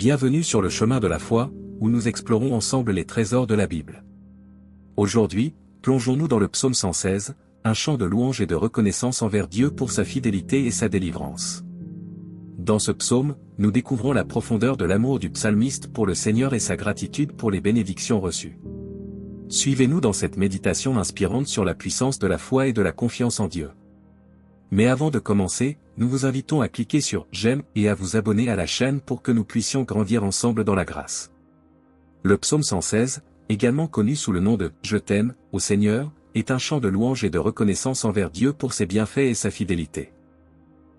Bienvenue sur le chemin de la foi, où nous explorons ensemble les trésors de la Bible. Aujourd'hui, plongeons-nous dans le psaume 116, un chant de louange et de reconnaissance envers Dieu pour sa fidélité et sa délivrance. Dans ce psaume, nous découvrons la profondeur de l'amour du psalmiste pour le Seigneur et sa gratitude pour les bénédictions reçues. Suivez-nous dans cette méditation inspirante sur la puissance de la foi et de la confiance en Dieu. Mais avant de commencer, nous vous invitons à cliquer sur « J'aime » et à vous abonner à la chaîne pour que nous puissions grandir ensemble dans la grâce. Le psaume 116, également connu sous le nom de « Je t'aime, ô Seigneur », est un chant de louange et de reconnaissance envers Dieu pour ses bienfaits et sa fidélité.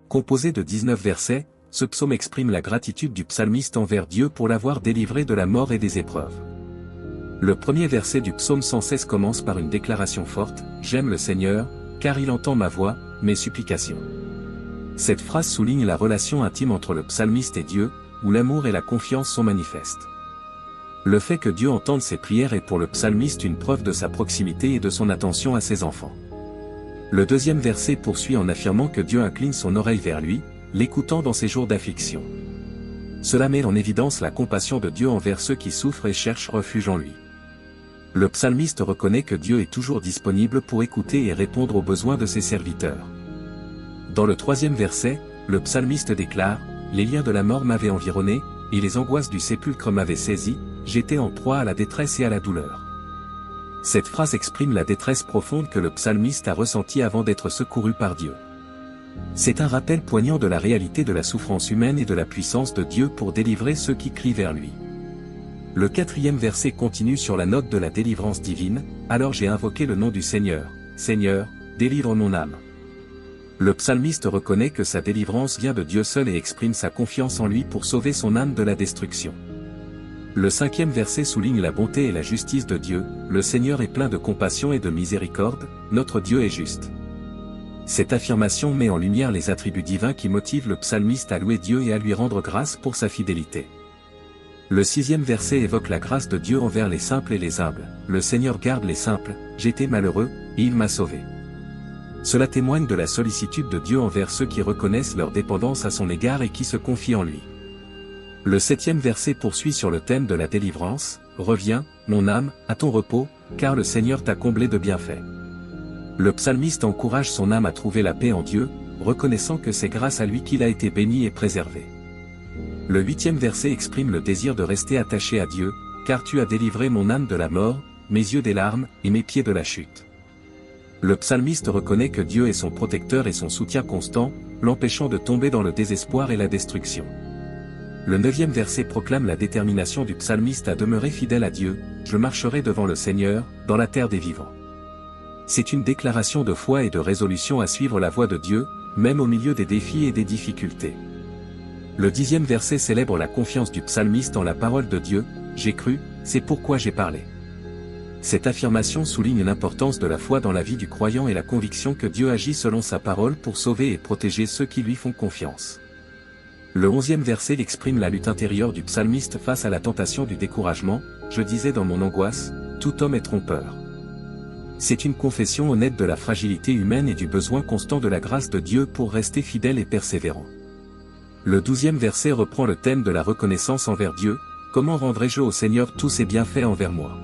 Composé de 19 versets, ce psaume exprime la gratitude du psalmiste envers Dieu pour l'avoir délivré de la mort et des épreuves. Le premier verset du psaume 116 commence par une déclaration forte « J'aime le Seigneur, car il entend ma voix, mes supplications ». Cette phrase souligne la relation intime entre le psalmiste et Dieu, où l'amour et la confiance sont manifestes. Le fait que Dieu entende ses prières est pour le psalmiste une preuve de sa proximité et de son attention à ses enfants. Le deuxième verset poursuit en affirmant que Dieu incline son oreille vers lui, l'écoutant dans ses jours d'affliction. Cela met en évidence la compassion de Dieu envers ceux qui souffrent et cherchent refuge en lui. Le psalmiste reconnaît que Dieu est toujours disponible pour écouter et répondre aux besoins de ses serviteurs. Dans le troisième verset, le psalmiste déclare « Les liens de la mort m'avaient environné, et les angoisses du sépulcre m'avaient saisi, j'étais en proie à la détresse et à la douleur ». Cette phrase exprime la détresse profonde que le psalmiste a ressentie avant d'être secouru par Dieu. C'est un rappel poignant de la réalité de la souffrance humaine et de la puissance de Dieu pour délivrer ceux qui crient vers lui. Le quatrième verset continue sur la note de la délivrance divine, « Alors j'ai invoqué le nom du Seigneur, Seigneur, délivre mon âme ». Le psalmiste reconnaît que sa délivrance vient de Dieu seul et exprime sa confiance en lui pour sauver son âme de la destruction. Le cinquième verset souligne la bonté et la justice de Dieu, « Le Seigneur est plein de compassion et de miséricorde, notre Dieu est juste ». Cette affirmation met en lumière les attributs divins qui motivent le psalmiste à louer Dieu et à lui rendre grâce pour sa fidélité. Le sixième verset évoque la grâce de Dieu envers les simples et les humbles. « Le Seigneur garde les simples, j'étais malheureux, et il m'a sauvé ». Cela témoigne de la sollicitude de Dieu envers ceux qui reconnaissent leur dépendance à son égard et qui se confient en lui. Le septième verset poursuit sur le thème de la délivrance, « Reviens, mon âme, à ton repos, car le Seigneur t'a comblé de bienfaits ». Le psalmiste encourage son âme à trouver la paix en Dieu, reconnaissant que c'est grâce à lui qu'il a été béni et préservé. Le huitième verset exprime le désir de rester attaché à Dieu, « Car tu as délivré mon âme de la mort, mes yeux des larmes, et mes pieds de la chute ». Le psalmiste reconnaît que Dieu est son protecteur et son soutien constant, l'empêchant de tomber dans le désespoir et la destruction. Le neuvième verset proclame la détermination du psalmiste à demeurer fidèle à Dieu, « Je marcherai devant le Seigneur, dans la terre des vivants ». C'est une déclaration de foi et de résolution à suivre la voie de Dieu, même au milieu des défis et des difficultés. Le dixième verset célèbre la confiance du psalmiste en la parole de Dieu, « J'ai cru, c'est pourquoi j'ai parlé ». Cette affirmation souligne l'importance de la foi dans la vie du croyant et la conviction que Dieu agit selon sa parole pour sauver et protéger ceux qui lui font confiance. Le 11e verset exprime la lutte intérieure du psalmiste face à la tentation du découragement, « Je disais dans mon angoisse, tout homme est trompeur ». C'est une confession honnête de la fragilité humaine et du besoin constant de la grâce de Dieu pour rester fidèle et persévérant. Le 12e verset reprend le thème de la reconnaissance envers Dieu, « Comment rendrai-je au Seigneur tous ses bienfaits envers moi ?»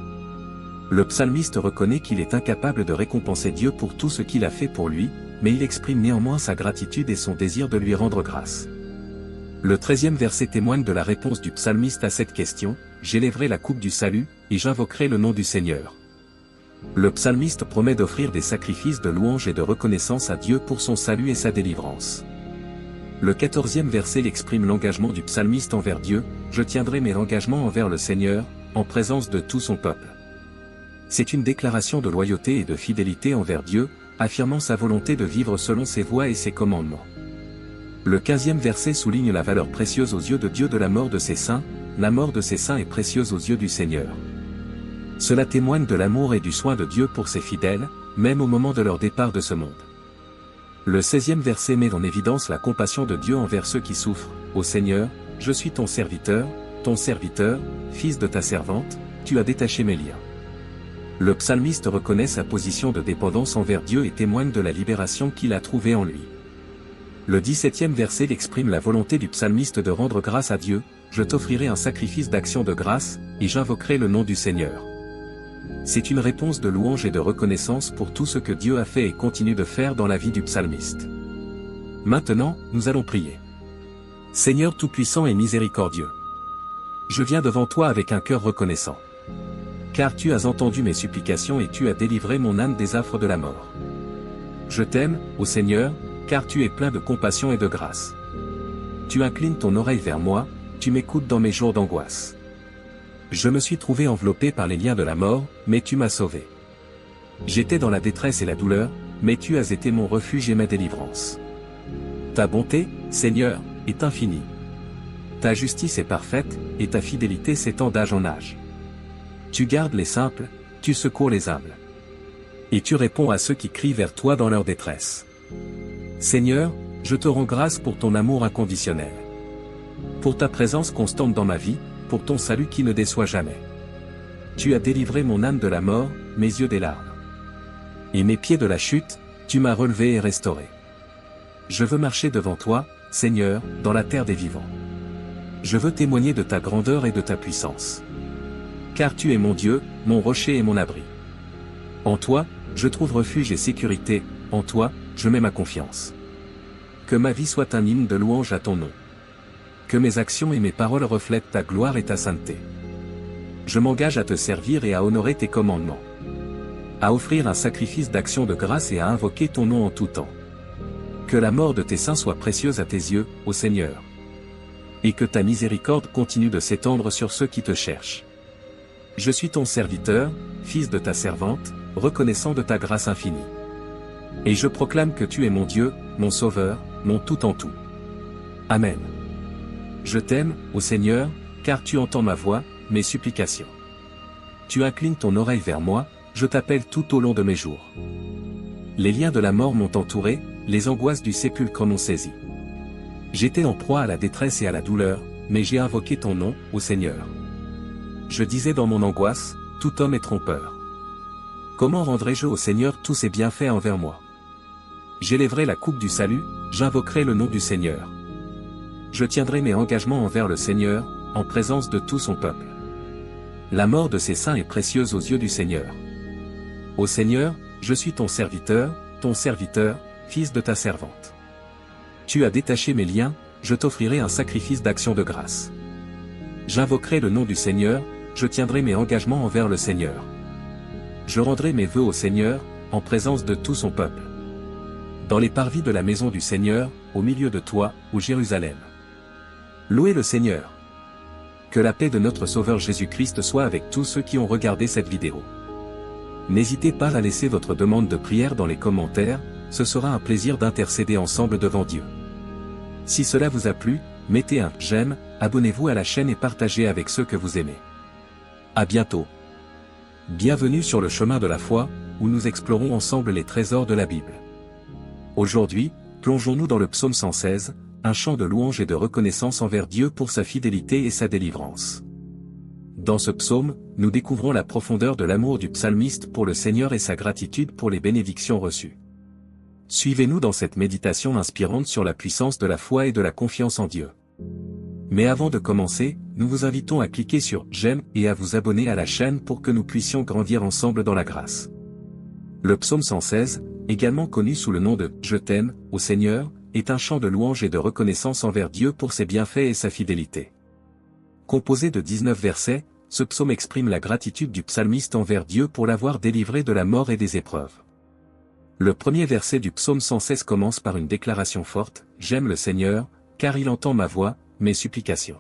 Le psalmiste reconnaît qu'il est incapable de récompenser Dieu pour tout ce qu'il a fait pour lui, mais il exprime néanmoins sa gratitude et son désir de lui rendre grâce. Le 13e verset témoigne de la réponse du psalmiste à cette question, « J'élèverai la coupe du salut, et j'invoquerai le nom du Seigneur ». Le psalmiste promet d'offrir des sacrifices de louange et de reconnaissance à Dieu pour son salut et sa délivrance. Le 14e verset exprime l'engagement du psalmiste envers Dieu, « Je tiendrai mes engagements envers le Seigneur, en présence de tout son peuple ». C'est une déclaration de loyauté et de fidélité envers Dieu, affirmant sa volonté de vivre selon ses voies et ses commandements. Le 15e verset souligne la valeur précieuse aux yeux de Dieu de la mort de ses saints, la mort de ses saints est précieuse aux yeux du Seigneur. Cela témoigne de l'amour et du soin de Dieu pour ses fidèles, même au moment de leur départ de ce monde. Le 16e verset met en évidence la compassion de Dieu envers ceux qui souffrent, « Ô Seigneur, je suis ton serviteur, fils de ta servante, tu as détaché mes liens ». Le psalmiste reconnaît sa position de dépendance envers Dieu et témoigne de la libération qu'il a trouvée en lui. Le 17e verset exprime la volonté du psalmiste de rendre grâce à Dieu, je t'offrirai un sacrifice d'action de grâce, et j'invoquerai le nom du Seigneur. C'est une réponse de louange et de reconnaissance pour tout ce que Dieu a fait et continue de faire dans la vie du psalmiste. Maintenant, nous allons prier. Seigneur tout-puissant et miséricordieux, je viens devant toi avec un cœur reconnaissant. Car tu as entendu mes supplications et tu as délivré mon âme des affres de la mort. Je t'aime, ô Seigneur, car tu es plein de compassion et de grâce. Tu inclines ton oreille vers moi, tu m'écoutes dans mes jours d'angoisse. Je me suis trouvé enveloppé par les liens de la mort, mais tu m'as sauvé. J'étais dans la détresse et la douleur, mais tu as été mon refuge et ma délivrance. Ta bonté, Seigneur, est infinie. Ta justice est parfaite, et ta fidélité s'étend d'âge en âge. Tu gardes les simples, tu secours les humbles. Et tu réponds à ceux qui crient vers toi dans leur détresse. Seigneur, je te rends grâce pour ton amour inconditionnel. Pour ta présence constante dans ma vie, pour ton salut qui ne déçoit jamais. Tu as délivré mon âme de la mort, mes yeux des larmes. Et mes pieds de la chute, tu m'as relevé et restauré. Je veux marcher devant toi, Seigneur, dans la terre des vivants. Je veux témoigner de ta grandeur et de ta puissance. Car tu es mon Dieu, mon rocher et mon abri. En toi, je trouve refuge et sécurité, en toi, je mets ma confiance. Que ma vie soit un hymne de louange à ton nom. Que mes actions et mes paroles reflètent ta gloire et ta sainteté. Je m'engage à te servir et à honorer tes commandements. À offrir un sacrifice d'action de grâce et à invoquer ton nom en tout temps. Que la mort de tes saints soit précieuse à tes yeux, ô Seigneur. Et que ta miséricorde continue de s'étendre sur ceux qui te cherchent. Je suis ton serviteur, fils de ta servante, reconnaissant de ta grâce infinie. Et je proclame que tu es mon Dieu, mon Sauveur, mon tout en tout. Amen. Je t'aime, ô Seigneur, car tu entends ma voix, mes supplications. Tu inclines ton oreille vers moi, je t'appelle tout au long de mes jours. Les liens de la mort m'ont entouré, les angoisses du sépulcre m'ont saisi. J'étais en proie à la détresse et à la douleur, mais j'ai invoqué ton nom, ô Seigneur. Je disais dans mon angoisse, tout homme est trompeur. Comment rendrai-je au Seigneur tous ses bienfaits envers moi? J'élèverai la coupe du salut, j'invoquerai le nom du Seigneur. Je tiendrai mes engagements envers le Seigneur, en présence de tout son peuple. La mort de ses saints est précieuse aux yeux du Seigneur. Ô Seigneur, je suis ton serviteur, fils de ta servante. Tu as détaché mes liens, je t'offrirai un sacrifice d'action de grâce. J'invoquerai le nom du Seigneur, je tiendrai mes engagements envers le Seigneur. Je rendrai mes vœux au Seigneur, en présence de tout son peuple. Dans les parvis de la maison du Seigneur, au milieu de toi, ô Jérusalem. Louez le Seigneur. Que la paix de notre Sauveur Jésus-Christ soit avec tous ceux qui ont regardé cette vidéo. N'hésitez pas à laisser votre demande de prière dans les commentaires, ce sera un plaisir d'intercéder ensemble devant Dieu. Si cela vous a plu, mettez un j'aime, abonnez-vous à la chaîne et partagez avec ceux que vous aimez. À bientôt. Bienvenue sur le chemin de la foi, où nous explorons ensemble les trésors de la Bible. Aujourd'hui, plongeons-nous dans le psaume 116, un chant de louange et de reconnaissance envers Dieu pour sa fidélité et sa délivrance. Dans ce psaume, nous découvrons la profondeur de l'amour du psalmiste pour le Seigneur et sa gratitude pour les bénédictions reçues. Suivez-nous dans cette méditation inspirante sur la puissance de la foi et de la confiance en Dieu. Mais avant de commencer, nous vous invitons à cliquer sur « J'aime » et à vous abonner à la chaîne pour que nous puissions grandir ensemble dans la grâce. Le psaume 116, également connu sous le nom de « Je t'aime, ô Seigneur », est un chant de louange et de reconnaissance envers Dieu pour ses bienfaits et sa fidélité. Composé de 19 versets, ce psaume exprime la gratitude du psalmiste envers Dieu pour l'avoir délivré de la mort et des épreuves. Le premier verset du psaume 116 commence par une déclaration forte, « J'aime le Seigneur, car il entend ma voix, mes supplications ».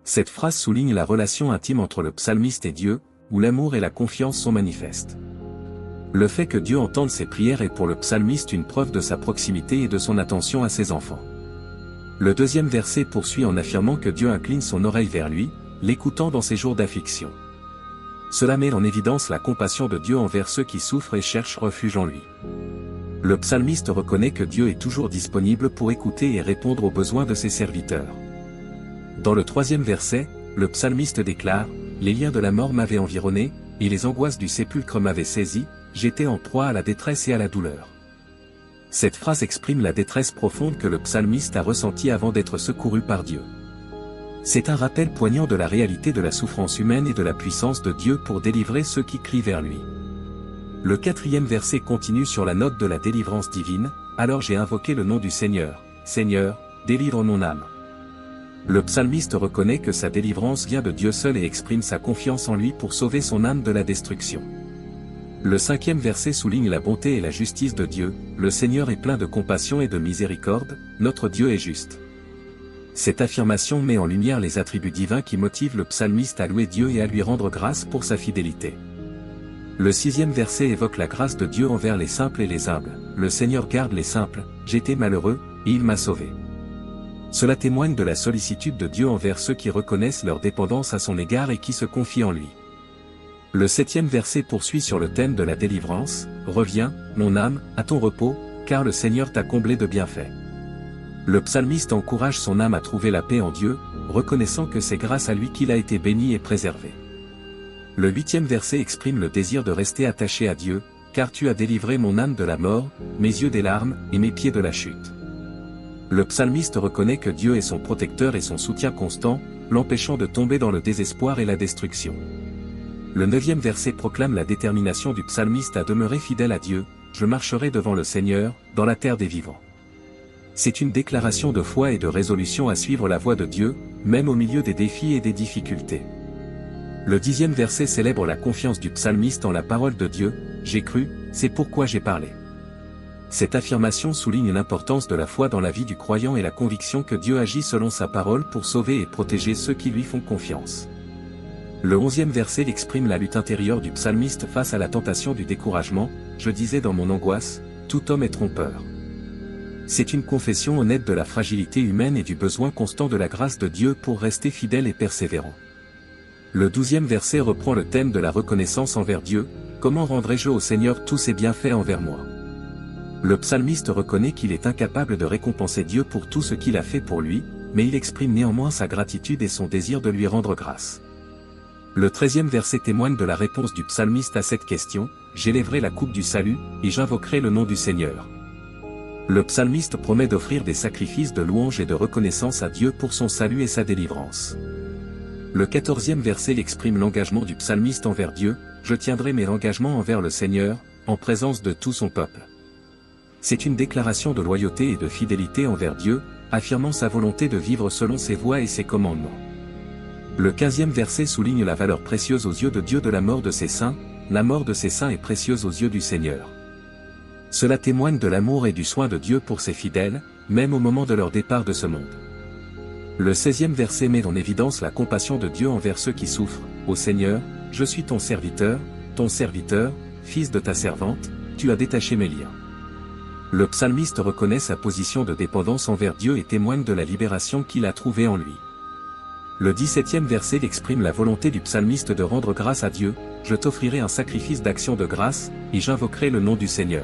Cette phrase souligne la relation intime entre le psalmiste et Dieu, où l'amour et la confiance sont manifestes. Le fait que Dieu entende ses prières est pour le psalmiste une preuve de sa proximité et de son attention à ses enfants. Le deuxième verset poursuit en affirmant que Dieu incline son oreille vers lui, l'écoutant dans ses jours d'affliction. Cela met en évidence la compassion de Dieu envers ceux qui souffrent et cherchent refuge en lui. Le psalmiste reconnaît que Dieu est toujours disponible pour écouter et répondre aux besoins de ses serviteurs. Dans le troisième verset, le psalmiste déclare « Les liens de la mort m'avaient environné, et les angoisses du sépulcre m'avaient saisi, j'étais en proie à la détresse et à la douleur ». Cette phrase exprime la détresse profonde que le psalmiste a ressentie avant d'être secouru par Dieu. C'est un rappel poignant de la réalité de la souffrance humaine et de la puissance de Dieu pour délivrer ceux qui crient vers lui. Le 4e verset continue sur la note de la délivrance divine, « Alors j'ai invoqué le nom du Seigneur, Seigneur, délivre mon âme. » Le psalmiste reconnaît que sa délivrance vient de Dieu seul et exprime sa confiance en lui pour sauver son âme de la destruction. Le 5e verset souligne la bonté et la justice de Dieu, « Le Seigneur est plein de compassion et de miséricorde, notre Dieu est juste. » Cette affirmation met en lumière les attributs divins qui motivent le psalmiste à louer Dieu et à lui rendre grâce pour sa fidélité. Le 6e verset évoque la grâce de Dieu envers les simples et les humbles. « Le Seigneur garde les simples, j'étais malheureux, et il m'a sauvé. » Cela témoigne de la sollicitude de Dieu envers ceux qui reconnaissent leur dépendance à son égard et qui se confient en lui. Le 7e verset poursuit sur le thème de la délivrance, « Reviens, mon âme, à ton repos, car le Seigneur t'a comblé de bienfaits. » Le psalmiste encourage son âme à trouver la paix en Dieu, reconnaissant que c'est grâce à lui qu'il a été béni et préservé. Le 8e verset exprime le désir de rester attaché à Dieu, « Car tu as délivré mon âme de la mort, mes yeux des larmes, et mes pieds de la chute. » Le psalmiste reconnaît que Dieu est son protecteur et son soutien constant, l'empêchant de tomber dans le désespoir et la destruction. Le 9e verset proclame la détermination du psalmiste à demeurer fidèle à Dieu, « Je marcherai devant le Seigneur, dans la terre des vivants. » C'est une déclaration de foi et de résolution à suivre la voie de Dieu, même au milieu des défis et des difficultés. Le 10e verset célèbre la confiance du psalmiste en la parole de Dieu, « J'ai cru, c'est pourquoi j'ai parlé. » Cette affirmation souligne l'importance de la foi dans la vie du croyant et la conviction que Dieu agit selon sa parole pour sauver et protéger ceux qui lui font confiance. Le 11e verset exprime la lutte intérieure du psalmiste face à la tentation du découragement, « Je disais dans mon angoisse, tout homme est trompeur. » C'est une confession honnête de la fragilité humaine et du besoin constant de la grâce de Dieu pour rester fidèle et persévérant. Le 12e verset reprend le thème de la reconnaissance envers Dieu, « Comment rendrai-je au Seigneur tous ses bienfaits envers moi ?» Le psalmiste reconnaît qu'il est incapable de récompenser Dieu pour tout ce qu'il a fait pour lui, mais il exprime néanmoins sa gratitude et son désir de lui rendre grâce. Le 13e verset témoigne de la réponse du psalmiste à cette question, « J'élèverai la coupe du salut, et j'invoquerai le nom du Seigneur. » Le psalmiste promet d'offrir des sacrifices de louange et de reconnaissance à Dieu pour son salut et sa délivrance. Le 14e verset exprime l'engagement du psalmiste envers Dieu, « Je tiendrai mes engagements envers le Seigneur, en présence de tout son peuple. » C'est une déclaration de loyauté et de fidélité envers Dieu, affirmant sa volonté de vivre selon ses voies et ses commandements. Le 15e verset souligne la valeur précieuse aux yeux de Dieu de la mort de ses saints, « La mort de ses saints est précieuse aux yeux du Seigneur. » Cela témoigne de l'amour et du soin de Dieu pour ses fidèles, même au moment de leur départ de ce monde. Le 16e verset met en évidence la compassion de Dieu envers ceux qui souffrent, « Ô Seigneur, je suis ton serviteur, fils de ta servante, tu as détaché mes liens. » Le psalmiste reconnaît sa position de dépendance envers Dieu et témoigne de la libération qu'il a trouvée en lui. Le 17e verset exprime la volonté du psalmiste de rendre grâce à Dieu, « Je t'offrirai un sacrifice d'action de grâce, et j'invoquerai le nom du Seigneur. »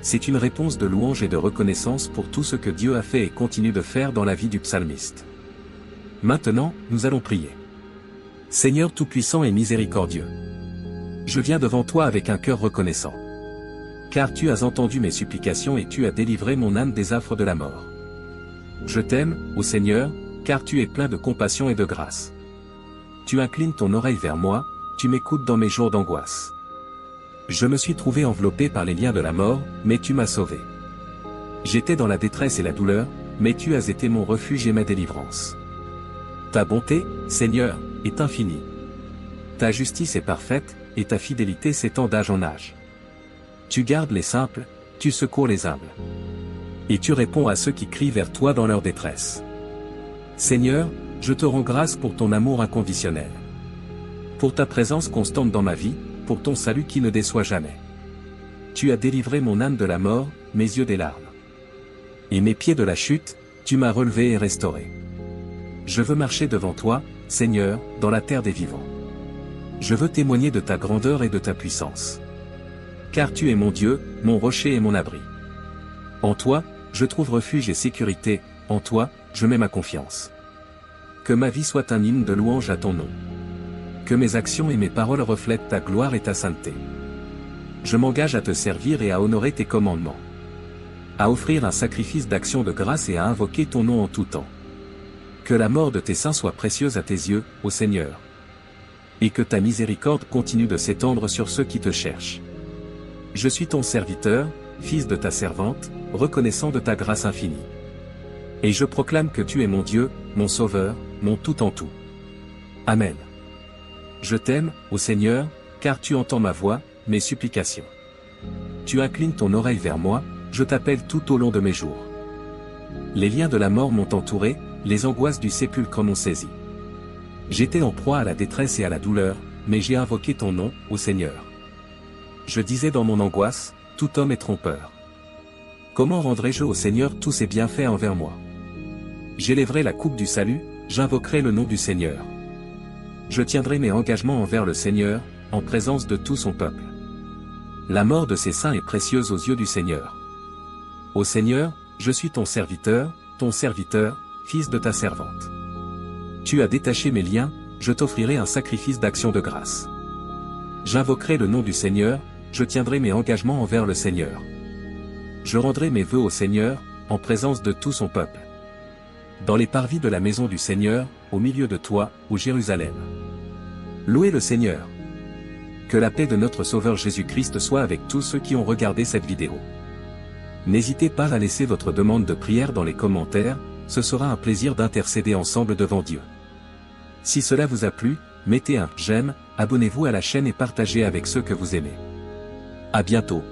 C'est une réponse de louange et de reconnaissance pour tout ce que Dieu a fait et continue de faire dans la vie du psalmiste. Maintenant, nous allons prier. Seigneur tout-puissant et miséricordieux, je viens devant toi avec un cœur reconnaissant. Car tu as entendu mes supplications et tu as délivré mon âme des affres de la mort. Je t'aime, ô Seigneur, car tu es plein de compassion et de grâce. Tu inclines ton oreille vers moi, tu m'écoutes dans mes jours d'angoisse. Je me suis trouvé enveloppé par les liens de la mort, mais tu m'as sauvé. J'étais dans la détresse et la douleur, mais tu as été mon refuge et ma délivrance. Ta bonté, Seigneur, est infinie. Ta justice est parfaite, et ta fidélité s'étend d'âge en âge. Tu gardes les simples, tu secours les humbles. Et tu réponds à ceux qui crient vers toi dans leur détresse. Seigneur, je te rends grâce pour ton amour inconditionnel. Pour ta présence constante dans ma vie, pour ton salut qui ne déçoit jamais. Tu as délivré mon âme de la mort, mes yeux des larmes. Et mes pieds de la chute, tu m'as relevé et restauré. Je veux marcher devant toi, Seigneur, dans la terre des vivants. Je veux témoigner de ta grandeur et de ta puissance. Car tu es mon Dieu, mon rocher et mon abri. En toi, je trouve refuge et sécurité, en toi, je mets ma confiance. Que ma vie soit un hymne de louange à ton nom. Que mes actions et mes paroles reflètent ta gloire et ta sainteté. Je m'engage à te servir et à honorer tes commandements. À offrir un sacrifice d'action de grâce et à invoquer ton nom en tout temps. Que la mort de tes saints soit précieuse à tes yeux, ô Seigneur. Et que ta miséricorde continue de s'étendre sur ceux qui te cherchent. Je suis ton serviteur, fils de ta servante, reconnaissant de ta grâce infinie. Et je proclame que tu es mon Dieu, mon Sauveur, mon tout en tout. Amen. Je t'aime, ô Seigneur, car tu entends ma voix, mes supplications. Tu inclines ton oreille vers moi, je t'appelle tout au long de mes jours. Les liens de la mort m'ont entouré, les angoisses du sépulcre m'ont saisi. J'étais en proie à la détresse et à la douleur, mais j'ai invoqué ton nom, ô Seigneur. Je disais dans mon angoisse, tout homme est trompeur. Comment rendrai-je au Seigneur tous ses bienfaits envers moi? J'élèverai la coupe du salut, j'invoquerai le nom du Seigneur. Je tiendrai mes engagements envers le Seigneur, en présence de tout son peuple. La mort de ses saints est précieuse aux yeux du Seigneur. Ô Seigneur, je suis ton serviteur, fils de ta servante. Tu as détaché mes liens, je t'offrirai un sacrifice d'action de grâce. J'invoquerai le nom du Seigneur, je tiendrai mes engagements envers le Seigneur. Je rendrai mes vœux au Seigneur, en présence de tout son peuple. Dans les parvis de la maison du Seigneur, au milieu de toi, ô Jérusalem. Louez le Seigneur. Que la paix de notre Sauveur Jésus-Christ soit avec tous ceux qui ont regardé cette vidéo. N'hésitez pas à laisser votre demande de prière dans les commentaires, ce sera un plaisir d'intercéder ensemble devant Dieu. Si cela vous a plu, mettez un j'aime, abonnez-vous à la chaîne et partagez avec ceux que vous aimez. À bientôt.